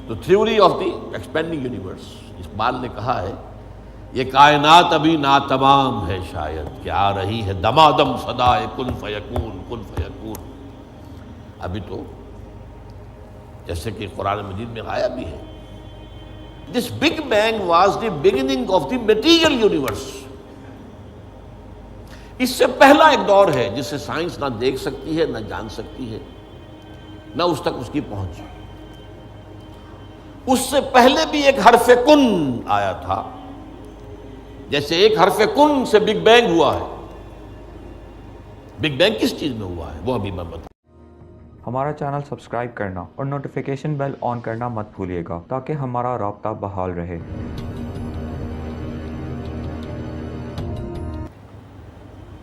تو theory of the expanding universe, Iqbal نے کہا ہے یہ کائنات ابھی ناتمام ہے، شاید کہ آ رہی ہے دمادم صدائے کن فیکون کن فیکون۔ ابھی تو جیسے کہ قرآن مجید میں آیا بھی ہے، this big bang was the beginning of the material universe. اس سے پہلا ایک دور ہے جسے سائنس نہ دیکھ سکتی ہے، نہ جان سکتی ہے، نہ اس تک اس کی پہنچ۔ اس سے پہلے بھی ایک حرف کن آیا تھا، جیسے ایک حرف کن سے بگ بینگ ہوا ہے۔ بگ بینگ کس چیز میں ہوا ہے وہ ابھی میں بتا۔ ہمارا چینل سبسکرائب کرنا اور نوٹیفیکیشن بیل آن کرنا مت بھولیے گا تاکہ ہمارا رابطہ بحال رہے۔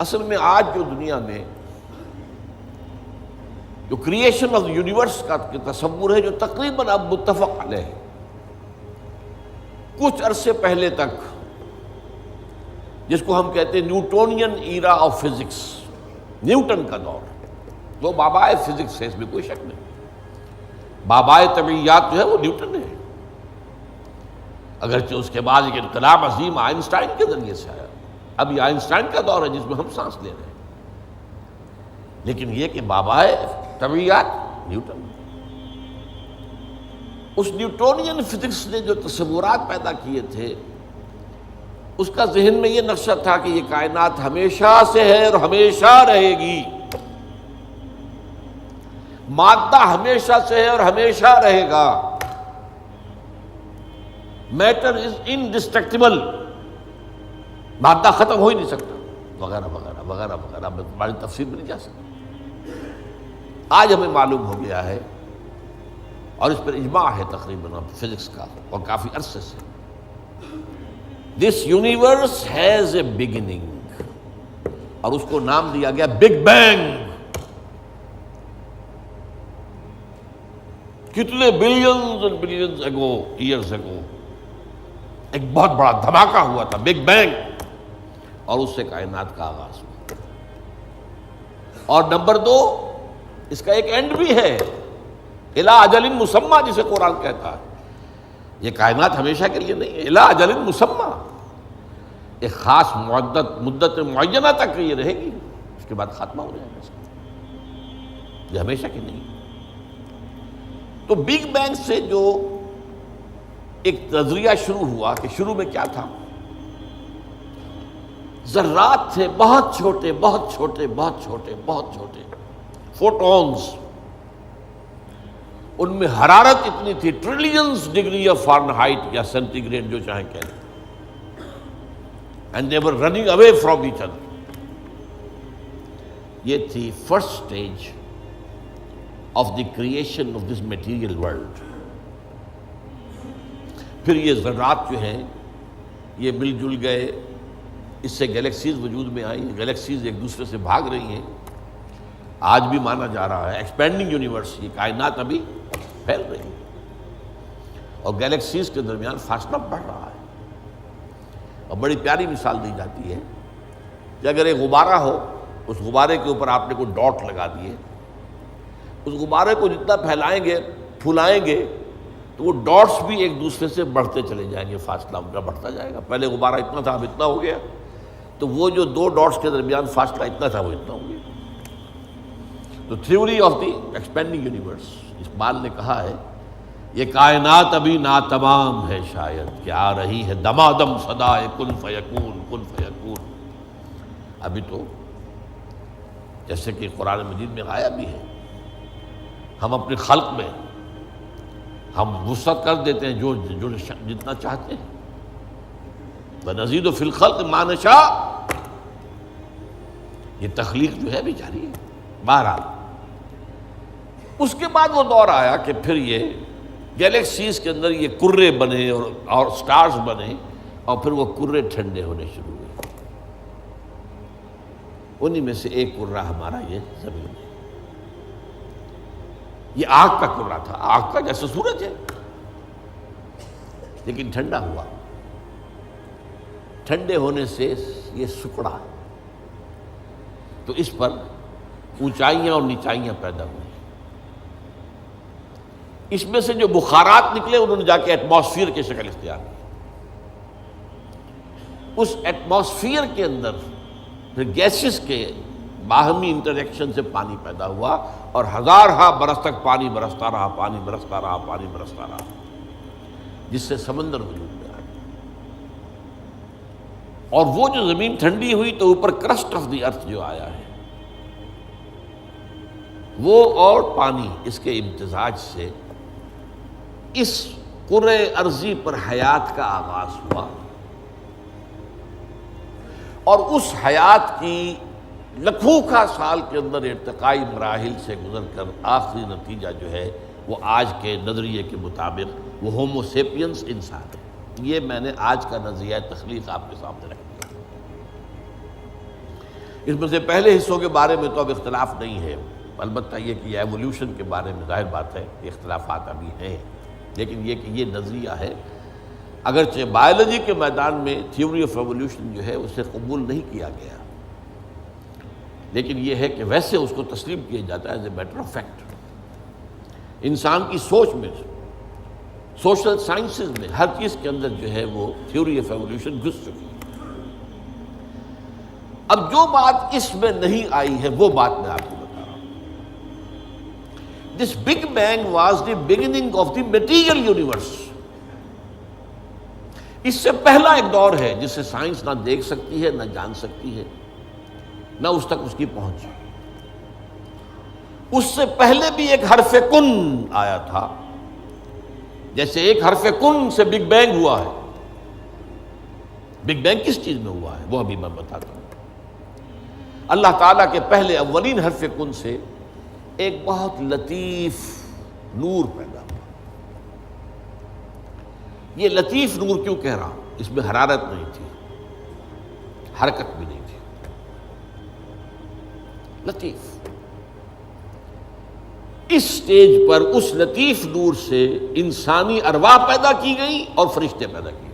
اصل میں آج جو دنیا میں جو کریشن آف یونیورس کا تصور ہے، جو تقریباً اب متفق علیہ ہے، کچھ عرصے پہلے تک جس کو ہم کہتے ہیں Newtonian era of physics, Newton کا دور، وہ بابائے فزکس ہے، اس میں کوئی شک نہیں۔ بابائے طبیعیات جو ہے وہ نیوٹن ہے، اگرچہ اس کے بعد ایک انقلاب عظیم آئنسٹائن کے ذریعے سے آیا۔ اب یہ آئنسٹائن کا دور ہے جس میں ہم سانس لے رہے ہیں، لیکن یہ کہ بابائے طبیعیات نیوٹن۔ اس نیوٹونین فزکس نے جو تصورات پیدا کیے تھے، اس کا ذہن میں یہ نقشہ تھا کہ یہ کائنات ہمیشہ سے ہے اور ہمیشہ رہے گی، مادہ ہمیشہ سے ہے اور ہمیشہ رہے گا، میٹر از انڈسٹرکٹیبل، مادہ ختم ہو ہی نہیں سکتا، وغیرہ وغیرہ وغیرہ وغیرہ، بڑی تفصیل میں نہیں جا سکتا۔ آج ہمیں معلوم ہو گیا ہے، اور اس پر اجماع ہے تقریباً فزکس کا، اور کافی عرصے سے، this universe has a beginning, اور اس کو نام دیا گیا بگ بینگ۔ کتنے بلینز اینڈ بلینز اگو، ایئرز اگو، ایک بہت بڑا دھماکہ ہوا تھا، بگ بینگ، اور اس سے کائنات کا آغاز ہوا۔ اور نمبر دو، اس کا ایک اینڈ بھی ہے، الی اجل مسمی، جسے قرآن کہتا ہے۔ یہ کائنات ہمیشہ کے لیے نہیں ہے، الی اجل مسمی، ایک خاص مدت معینہ تک یہ رہے گی، اس کے بعد خاتمہ ہو جائے گا اس کا، یہ ہمیشہ کی نہیں۔ تو بگ بینگ سے جو ایک نظریہ شروع ہوا کہ شروع میں کیا تھا، ذرات تھے، بہت چھوٹے بہت چھوٹے بہت چھوٹے بہت چھوٹے، فوٹونز، ان میں حرارت اتنی تھی، ٹریلینز ڈگری آف فارنہائٹ یا سینٹی گریڈ جو چاہیں کہہ لیں، and they were running away from each other. یہ تھی first stage of the creation of this material world. پھر یہ ذرات جو ہیں یہ مل جل گئے، اس سے گیلیکسیز وجود میں آئی، گیلیکسیز ایک دوسرے سے بھاگ رہی ہیں۔ آج بھی مانا جا رہا ہے ایکسپینڈنگ یونیورس، یہ کائنات ابھی پھیل رہی ہے، اور گیلیکسیز کے درمیان فاصلہ بڑھ رہا ہے۔ اور بڑی پیاری مثال دی جاتی ہے کہ اگر ایک غبارہ ہو، اس غبارے کے اوپر آپ نے کوئی ڈاٹ لگا دیے، اس غبارے کو جتنا پھیلائیں گے پھولائیں گے تو وہ ڈاٹس بھی ایک دوسرے سے بڑھتے چلے جائیں گے، فاصلہ ان کا بڑھتا جائے گا۔ پہلے غبارہ اتنا تھا، اب اتنا ہو گیا، تو وہ جو دو ڈاٹس کے درمیان فاصلہ اتنا تھا وہ اتنا ہو گیا۔ تو theory of the expanding universe, Iqbal نے کہا ہے یہ کائنات ابھی ناتمام ہے، شاید کہ آ رہی ہے دمادم صدائے کن فیکون کن فیکون۔ ابھی تو جیسے کہ قرآن مجید میں آیا بھی ہے، ہم اپنے خلق میں ہم وسعت کر دیتے ہیں جو جتنا چاہتے ہیں، وَنَزِيدُ فِي الْخَلْقِ مَا نَشَاءُ، یہ تخلیق جو ہے بھی جاری ہے۔ بہرحال اس کے بعد وہ دور آیا کہ پھر یہ گیلیکسیز کے اندر یہ کرے بنے اور سٹارز بنے، اور پھر وہ کرے ٹھنڈے ہونے شروع ہوئے۔ انہی میں سے ایک کرہ ہمارا یہ زمین ہے۔ یہ آگ کا کرہ تھا، آگ کا جیسے سورج ہے، لیکن ٹھنڈا ہوا، ٹھنڈے ہونے سے یہ سکڑا، تو اس پر اونچائیاں اور نیچائیاں پیدا ہوئی۔ اس میں سے جو بخارات نکلے انہوں نے جا کے ایٹماسفیئر کی شکل اختیار کی. اس ایٹماسفیئر کے اندر پھر گیسز کے باہمی انٹریکشن سے پانی پیدا ہوا اور ہزارہا برس تک پانی برستا رہا، پانی برستا رہا، پانی برستا رہا، جس سے سمندر وجود میں آیا. اور وہ جو زمین ٹھنڈی ہوئی تو اوپر کرسٹ آف دی ارتھ جو آیا ہے وہ اور پانی، اس کے امتزاج سے اس کرۂ ارضی پر حیات کا آغاز ہوا. اور اس حیات کی لکھوں سال کے اندر ارتقائی مراحل سے گزر کر آخری نتیجہ جو ہے وہ آج کے نظریے کے مطابق وہ ہومو سیپینس انسان ہے. یہ میں نے آج کا نظریہ تخلیق آپ کے سامنے رکھ دیا. اس میں سے پہلے حصوں کے بارے میں تو اب اختلاف نہیں ہے، البتہ یہ کہ ایولیوشن کے بارے میں ظاہر بات ہے کہ اختلافات ابھی ہیں، لیکن یہ کہ یہ نظریہ ہے. اگرچہ بایولوجی کے میدان میں تھیوری آف ایولیوشن جو ہے اسے قبول نہیں کیا گیا، لیکن یہ ہے کہ ویسے اس کو تسلیم کیا جاتا ہے as a matter of fact. انسان کی سوچ میں، سوشل سائنسز میں ہر چیز کے اندر جو ہے وہ تھیوری آف ایولیوشن گھس چکی ہے. اب جو بات اس میں نہیں آئی ہے وہ بات میں آپ کو بتا رہا ہوں. This big bang was the beginning of the material universe. اس سے پہلا ایک دور ہے جسے سائنس نہ دیکھ سکتی ہے، نہ جان سکتی ہے، نہ اس تک اس کی پہنچ. اس سے پہلے بھی ایک حرف کن آیا تھا، جیسے ایک حرف کن سے بگ بینگ ہوا ہے. بگ بینگ کس چیز میں ہوا ہے وہ ابھی میں بتاتا ہوں. اللہ تعالیٰ کے پہلے اولین حرف کن سے ایک بہت لطیف نور پیدا ہوا. یہ لطیف نور کیوں کہہ رہا ہوں؟ اس میں حرارت نہیں تھی، حرکت بھی نہیں تھی، لطیف. اس سٹیج پر اس لطیف نور سے انسانی ارواح پیدا کی گئی اور فرشتے پیدا کیے.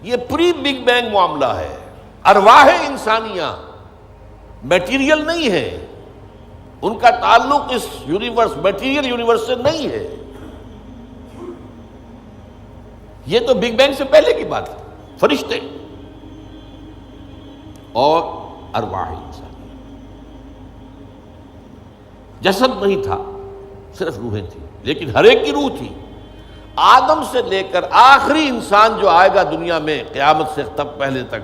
یہ پری بگ بینگ معاملہ ہے. ارواح انسانیہ میٹیریل نہیں ہے، ان کا تعلق اس یونیورس میٹیریل یونیورس سے نہیں ہے. یہ تو بگ بینگ سے پہلے کی بات ہے. فرشتے اور ارواح انسانی، جسد نہیں تھا، صرف روحیں تھیں، لیکن ہر ایک کی روح تھی. آدم سے لے کر آخری انسان جو آئے گا دنیا میں قیامت سے تب پہلے تک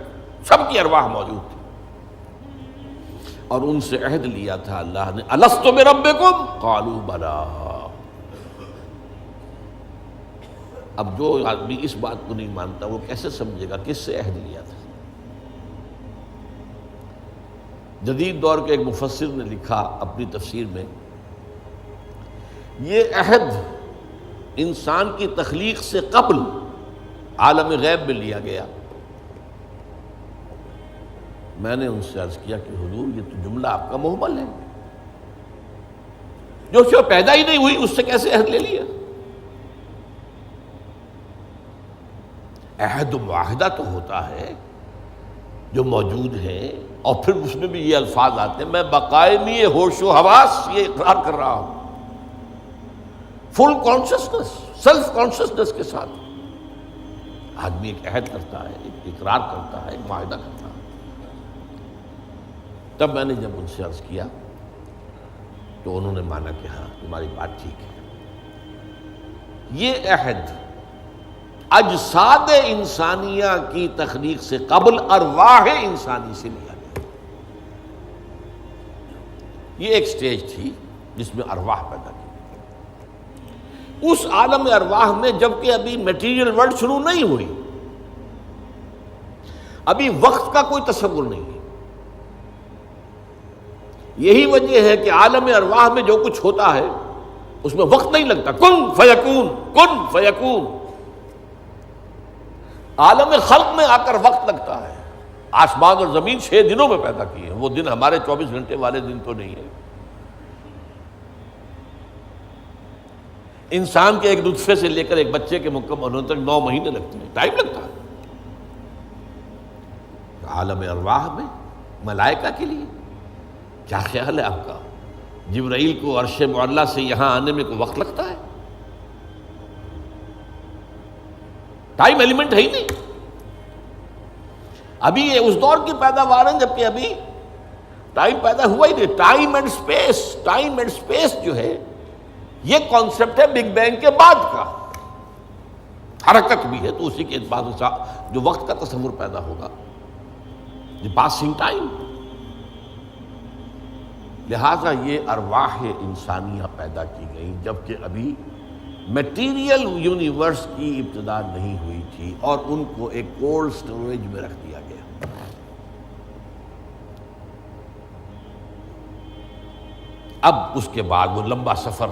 سب کی ارواح موجود تھی. اور ان سے عہد لیا تھا اللہ نے، الستو بربکم قالوا بلا. اب جو آدمی اس بات کو نہیں مانتا وہ کیسے سمجھے گا کس سے عہد لیا تھا؟ جدید دور کے ایک مفسر نے لکھا اپنی تفسیر میں، یہ عہد انسان کی تخلیق سے قبل عالم غیب میں لیا گیا. میں نے ان سے عرض کیا کہ حضور یہ تو جملہ آپ کا محمل ہے، جو شے پیدا ہی نہیں ہوئی اس سے کیسے عہد لے لیا؟ عہد و معاہدہ تو ہوتا ہے جو موجود ہے، اور پھر اس میں بھی یہ الفاظ آتے ہیں، میں بقائمی ہوش و حواس یہ اقرار کر رہا ہوں، فل کانشسنس، سیلف کانشسنس کے ساتھ آدمی ایک عہد کرتا ہے، ایک اقرار کرتا ہے، ایک معاہدہ کرتا ہے. تب میں نے جب ان سے عرض کیا تو انہوں نے مانا کہ ہاں تمہاری بات ٹھیک ہے. یہ عہد اجساد انسانیہ کی تخلیق سے قبل ارواح انسانی سے لیا گیا. یہ ایک سٹیج تھی جس میں ارواح پیدا کی. اس عالم ارواح میں جبکہ ابھی میٹیریل ورلڈ شروع نہیں ہوئی، ابھی وقت کا کوئی تصور نہیں ہے. یہی وجہ ہے کہ عالم ارواح میں جو کچھ ہوتا ہے اس میں وقت نہیں لگتا، کن فیکون کن فیکون. عالم خلق میں آ کر وقت لگتا ہے. آسمان اور زمین 6 دنوں میں پیدا کیے ہیں، وہ دن ہمارے 24 گھنٹے والے دن تو نہیں ہے. انسان کے ایک نطفے سے لے کر ایک بچے کے مکمل ہونے تک 9 مہینے لگتے ہیں، ٹائم لگتا ہے. عالم ارواح میں ملائکہ کے لیے کیا خیال ہے آپ کا؟ جبرائیل کو عرش معلیٰ سے یہاں آنے میں کوئی وقت لگتا ہے؟ ٹائم ایلیمنٹ ہے ہی نہیں. ابھی یہ اس دور کی پیداوار ہے جبکہ ابھی ٹائم پیدا ہوا ہی نہیں. ٹائم اینڈ سپیس جو ہے یہ کانسیپٹ ہے بگ بینگ کے بعد کا. حرکت بھی ہے تو اسی کے بعد جو وقت کا تصور پیدا ہوگا، دی پاسنگ ٹائم. لہذا یہ ارواح انسانیہ پیدا کی گئیں جبکہ ابھی میٹیریل یونیورس کی ابتدا نہیں ہوئی تھی، اور ان کو ایک کولڈ سٹوریج میں رکھ دیا گیا. اب اس کے بعد وہ لمبا سفر،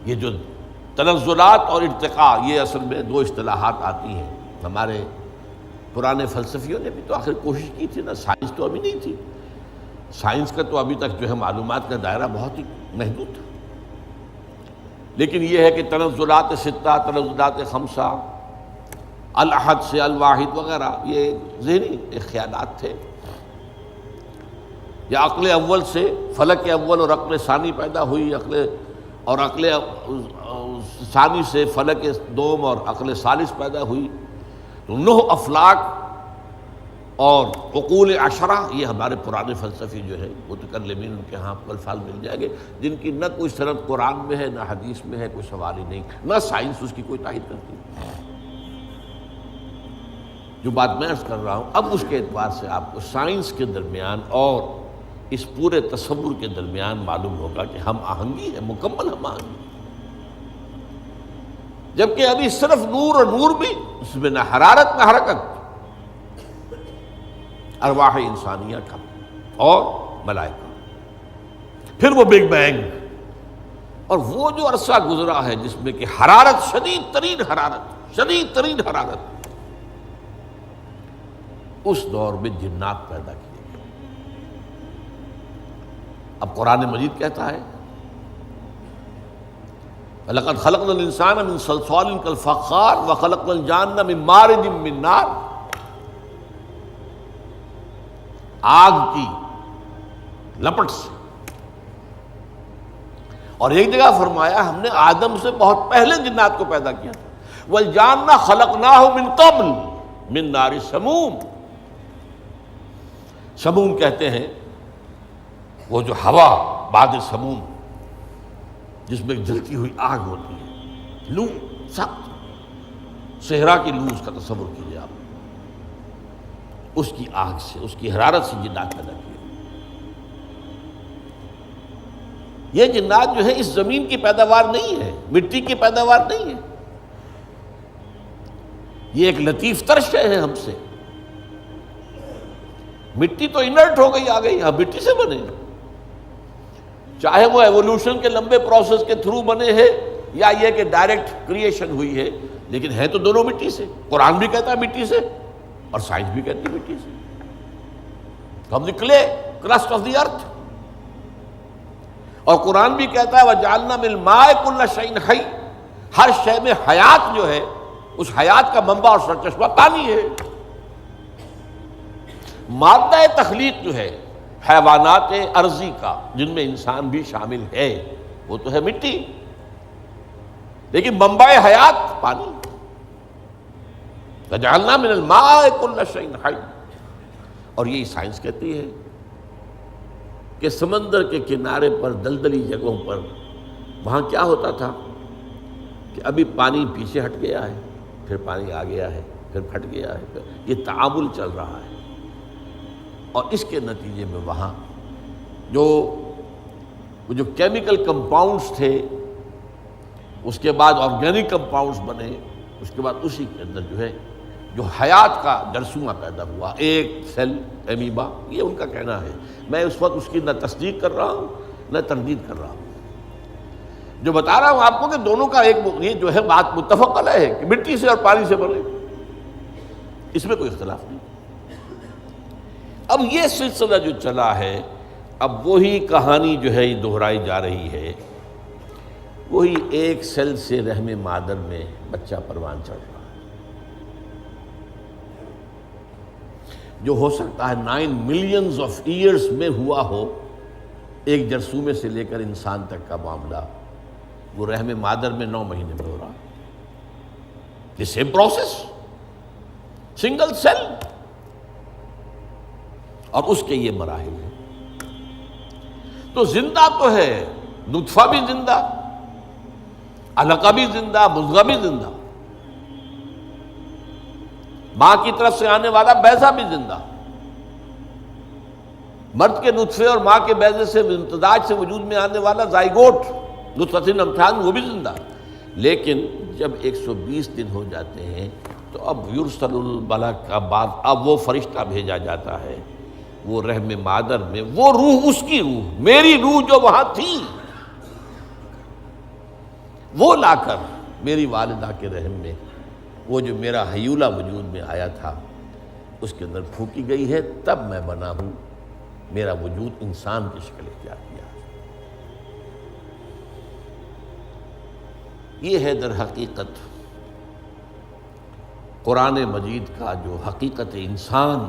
یہ جو تنزلات اور ارتقاء، یہ اصل میں دو اصطلاحات آتی ہیں. ہمارے پرانے فلسفیوں نے بھی تو آخر کوشش کی تھی نا. سائنس تو ابھی نہیں تھی، سائنس کا تو ابھی تک جو ہے معلومات کا دائرہ بہت ہی محدود تھا. لیکن یہ ہے کہ تنزلات ستہ، تنزلات خمسہ، الاحد سے الواحد وغیرہ، یہ ذہنی خیالات تھے. یا عقل اول سے فلک اول اور عقل ثانی پیدا ہوئی، عقل ثانی سے فلک دوم اور عقل ثالث پیدا ہوئی. تو 9 افلاک اور عقول عشرہ، یہ ہمارے پرانے فلسفی جو ہے متکلمین، ان کے ہاں آپ کو الفاظ مل جائیں گے جن کی نہ کوئی سند قرآن میں ہے، نہ حدیث میں ہے، کوئی سوال ہی نہیں، نہ سائنس اس کی کوئی تائید کرتی. جو بات میں عرض کر رہا ہوں اب اس کے اعتبار سے آپ کو سائنس کے درمیان اور اس پورے تصور کے درمیان معلوم ہوگا کہ ہم آہنگی ہے، مکمل ہم آہنگی. جبکہ ابھی صرف نور، اور نور بھی اس میں نہ حرارت نہ حرکت. ارواح انسانیہ کا اور ملائکہ، پھر وہ بگ بینگ، اور وہ جو عرصہ گزرا ہے جس میں کہ حرارت، شدید ترین حرارت، اس دور میں جنات پیدا کیے گئے. اب قرآن مجید کہتا ہے وَلَقَدْ خَلَقْنَا الْإِنسَانَ مِنْ صَلْصَالٍ كَالْفَخَّارِ وَخَلَقْنَا الْجَانَّ مِنْ مَارِجٍ مِنْ نَارٍ. آگ کی لپٹ سے. اور ایک جگہ فرمایا ہم نے آدم سے بہت پہلے جنات کو پیدا کیا تھا. وَالْجَانَّ خَلَقْنَاهُ مِنْ قَبْلُ مِنْ نَارِ سَمُومٍ. سموم کہتے ہیں وہ جو ہوا باد سموم جس میں جلتی ہوئی آگ ہوتی ہے، لو سخت صحرا کی لو، اس کا تصور کیجیے آپ. اس کی آگ سے، اس کی حرارت سے جنات پیدا کیے. یہ جنات جو ہے اس زمین کی پیداوار نہیں ہے، مٹی کی پیداوار نہیں ہے. یہ ایک لطیف تر شے ہے ہم سے. مٹی تو انرٹ ہو گئی، آ گئی، ہم مٹی سے بنے. چاہے وہ ایوولوشن کے لمبے پروسیس کے تھرو بنے ہیں یا یہ کہ ڈائریکٹ کریشن ہوئی ہے، لیکن ہے تو دونوں مٹی سے. قرآن بھی کہتا ہے مٹی سے، اور سائنس بھی کہتی ہے مٹی سے. ہم دی کلے کرسٹ آف دی ارتھ. اور قرآن بھی کہتا ہے وَجَعَلْنَا مِنَ الْمَاءِ كُلَّ شَيْءٍ حَيٍّ. ہر شے میں حیات جو ہے، اس حیات کا منبع اور سرچشمہ پانی ہے. مادہ تخلیق جو ہے حیوانات ارضی کا، جن میں انسان بھی شامل ہے، وہ تو ہے مٹی، لیکن منبع حیات پانی. وَجَعَلْنَا مِنَ الْمَاءِ كُلَّ شَيْءٍ حَيٍّ. اور یہی سائنس کہتی ہے کہ سمندر کے کنارے پر، دلدلی جگہوں پر، وہاں کیا ہوتا تھا کہ ابھی پانی پیچھے ہٹ گیا ہے، پھر پانی آ گیا ہے، پھر پھٹ گیا ہے. یہ تعامل چل رہا ہے. اور اس کے نتیجے میں وہاں جو کیمیکل کمپاؤنڈز تھے، اس کے بعد آرگینک کمپاؤنڈز بنے، اس کے بعد اسی کے اندر جو ہے جو حیات کا جرثومہ پیدا ہوا، ایک سیل ایمیبا. یہ ان کا کہنا ہے. میں اس وقت اس کی نہ تصدیق کر رہا ہوں نہ تردید کر رہا ہوں. جو بتا رہا ہوں آپ کو کہ دونوں کا ایک یہ جو ہے بات متفق علیہ ہے کہ مٹی سے اور پانی سے بنے، اس میں کوئی اختلاف نہیں. اب یہ سلسلہ جو چلا ہے، اب وہی کہانی جو ہے یہ دہرائی جا رہی ہے. وہی ایک سیل سے رحم مادر میں بچہ پروان چڑھ رہا ہے، جو ہو سکتا ہے 9 ملینز آف ایئرز میں ہوا ہو، ایک جرثومے سے لے کر انسان تک کا معاملہ وہ رحم مادر میں 9 مہینے میں ہو رہا، the same process, single cell, اور اس کے یہ مراحل ہیں۔ تو زندہ تو ہے، نطفہ بھی زندہ، علقہ بھی زندہ، مضغہ بھی زندہ، ماں کی طرف سے آنے والا بیضہ بھی زندہ، مرد کے نطفے اور ماں کے بیضے سے امتزاج سے وجود میں آنے والا زائگوٹ نطفۃ امشاج وہ بھی زندہ۔ لیکن جب 120 دن ہو جاتے ہیں تو اب یرسل الملک، اب وہ فرشتہ بھیجا جاتا ہے وہ رحم مادر میں، وہ روح، اس کی روح، میری روح جو وہاں تھی، وہ لا کر میری والدہ کے رحم میں، وہ جو میرا حیولہ وجود میں آیا تھا اس کے اندر پھونکی گئی ہے، تب میں بنا ہوں، میرا وجود انسان کی شکل اختیار کیا۔ یہ ہے در حقیقت قرآن مجید کا جو حقیقت انسان